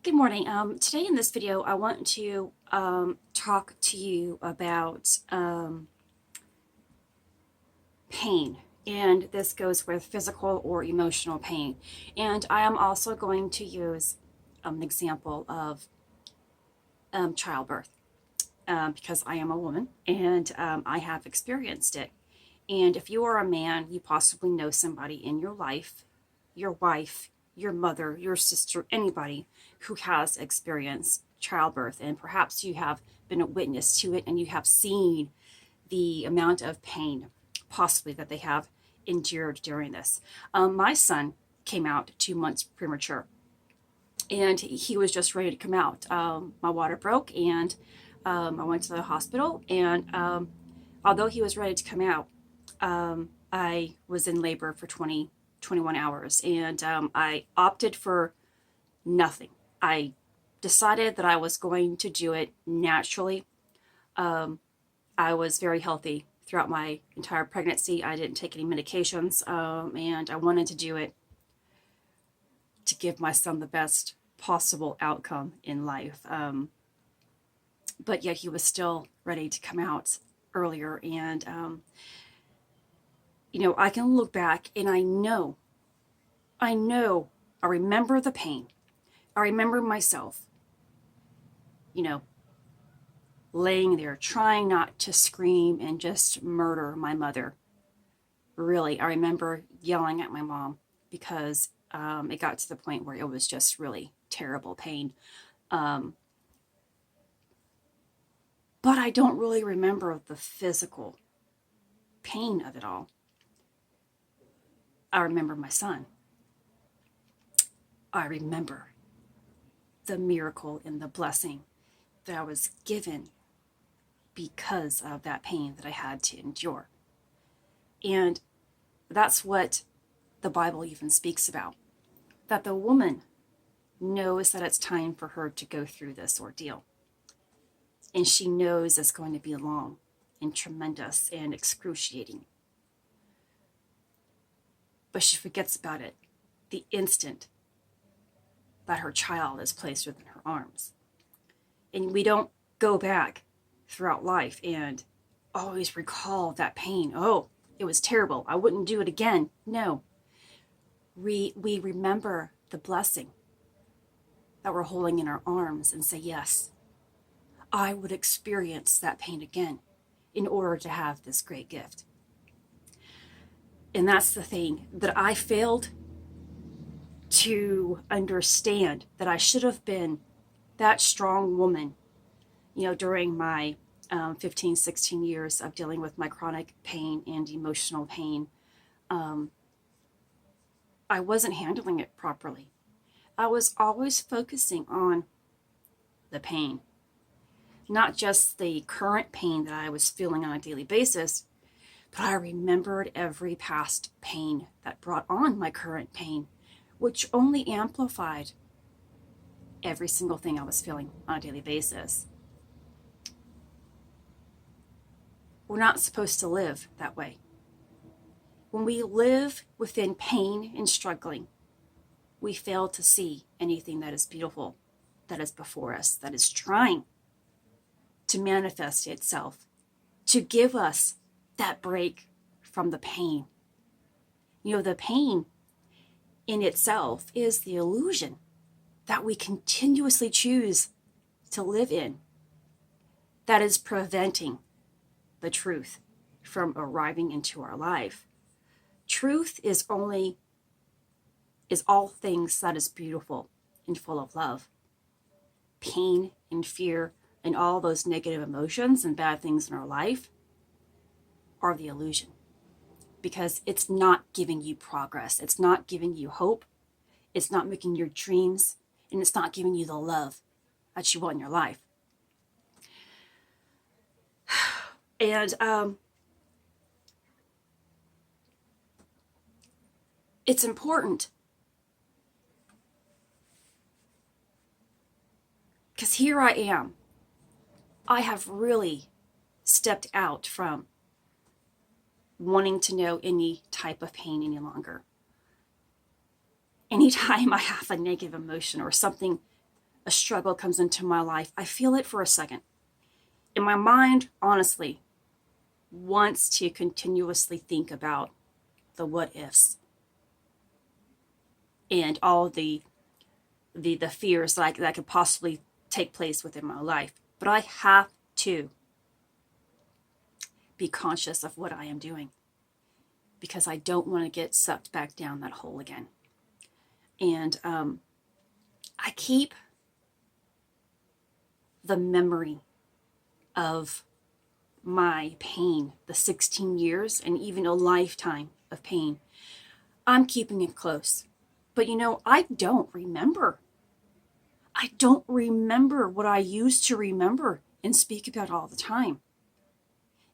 Good morning. Today in this video, I want to talk to you about pain. And this goes with physical or emotional pain. And I am also going to use an example of childbirth because I am a woman and I have experienced it. And if you are a man, you possibly know somebody in your life, your wife, your mother, your sister, anybody who has experienced childbirth. And perhaps you have been a witness to it and you have seen the amount of pain possibly that they have endured during this. My son came out 2 months premature and he was just ready to come out. My water broke and I went to the hospital, and although he was ready to come out, I was in labor for 21 hours, and I opted for nothing. I decided that I was going to do it naturally. I was very healthy throughout my entire pregnancy. I didn't take any medications, and I wanted to do it to give my son the best possible outcome in life. But yet he was still ready to come out earlier. And, I can look back and I remember the pain. I remember myself, laying there trying not to scream and just murder my mother. Really, I remember yelling at my mom because it got to the point where it was just really terrible pain. But I don't really remember the physical pain of it all. I remember my son. I remember the miracle and the blessing that I was given because of that pain that I had to endure. And that's what the Bible even speaks about, that the woman knows that it's time for her to go through this ordeal. And she knows it's going to be long and tremendous and excruciating. But she forgets about it the instant that her child is placed within her arms. And we don't go back throughout life and always recall that pain. Oh, it was terrible. I wouldn't do it again. No. We remember the blessing that we're holding in our arms and say, yes, I would experience that pain again in order to have this great gift. And that's the thing that I failed to understand, that I should have been that strong woman, during my 15, 16 years of dealing with my chronic pain and emotional pain. I wasn't handling it properly. I was always focusing on the pain, not just the current pain that I was feeling on a daily basis, but I remembered every past pain that brought on my current pain, which only amplified every single thing I was feeling on a daily basis. We're not supposed to live that way. When we live within pain and struggling, we fail to see anything that is beautiful, that is before us, that is trying to manifest itself, to give us that break from the pain. The pain in itself is the illusion that we continuously choose to live in, that is preventing the truth from arriving into our life. Truth is all things that is beautiful and full of love. Pain and fear and all those negative emotions and bad things in our life are the illusion, because it's not giving you progress. It's not giving you hope. It's not making your dreams, and it's not giving you the love that you want in your life. And it's important, because here I am. I have really stepped out from wanting to know any type of pain any longer. Anytime I have a negative emotion or something a struggle comes into my life, I feel it for a second. And my mind, honestly, wants to continuously think about the what ifs and all the fears that could possibly take place within my life. But I have to be conscious of what I am doing, because I don't want to get sucked back down that hole again. And I keep the memory of my pain, the 16 years and even a lifetime of pain. I'm keeping it close. But I don't remember. I don't remember what I used to remember and speak about all the time.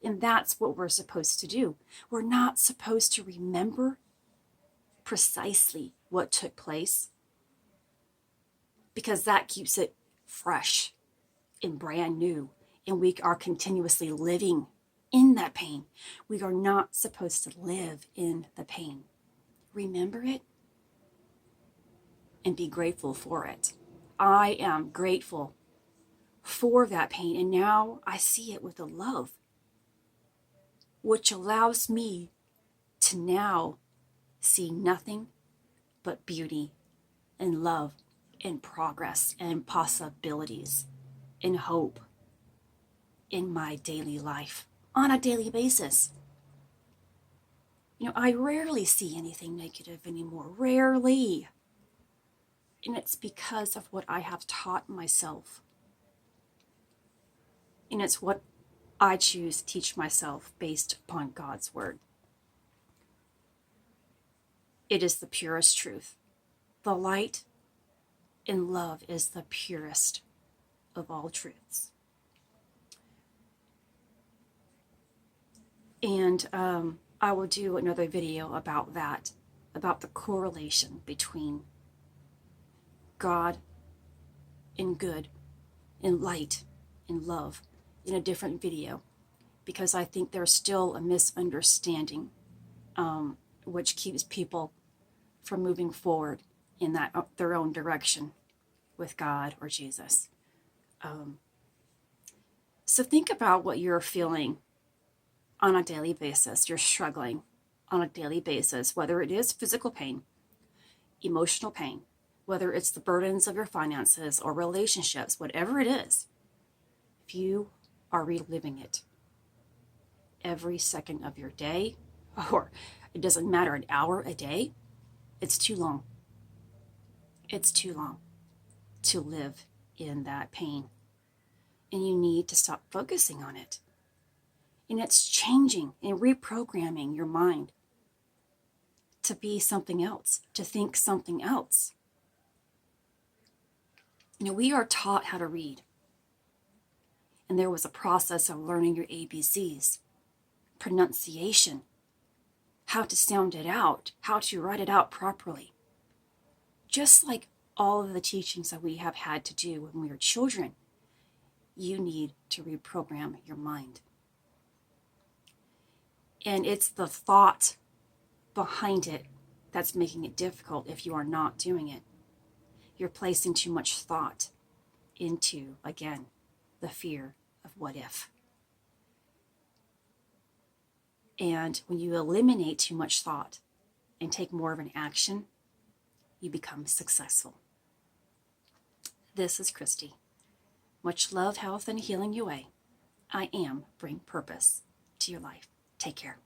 And that's what we're supposed to do. We're not supposed to remember precisely what took place, because that keeps it fresh and brand new. And we are continuously living in that pain. We are not supposed to live in the pain. Remember it and be grateful for it. I am grateful for that pain, and now I see it with a love, which allows me to now see nothing but beauty and love and progress and possibilities and hope in my daily life on a daily basis. I rarely see anything negative anymore, rarely. And it's because of what I have taught myself. And it's what I choose to teach myself based upon God's word. It is the purest truth. The light and love is the purest of all truths. And I will do another video about that, about the correlation between God and good and light and love in a different video, because I think there's still a misunderstanding which keeps people from moving forward in that their own direction with God or Jesus. So think about what you're feeling on a daily basis. You're struggling on a daily basis, whether it is physical pain, emotional pain, whether it's the burdens of your finances or relationships, whatever it is. If you are reliving it every second of your day, or it doesn't matter, an hour a day, it's too long. It's too long to live in that pain. And you need to stop focusing on it. And it's changing and reprogramming your mind to be something else, to think something else. We are taught how to read. And there was a process of learning your ABCs, pronunciation, how to sound it out, how to write it out properly. Just like all of the teachings that we have had to do when we were children, you need to reprogram your mind. And it's the thought behind it that's making it difficult if you are not doing it. You're placing too much thought into, again, the fear of what if. And when you eliminate too much thought and take more of an action, you become successful. This is Christy. Much love, health, and healing your way. I am bring purpose to your life. Take care.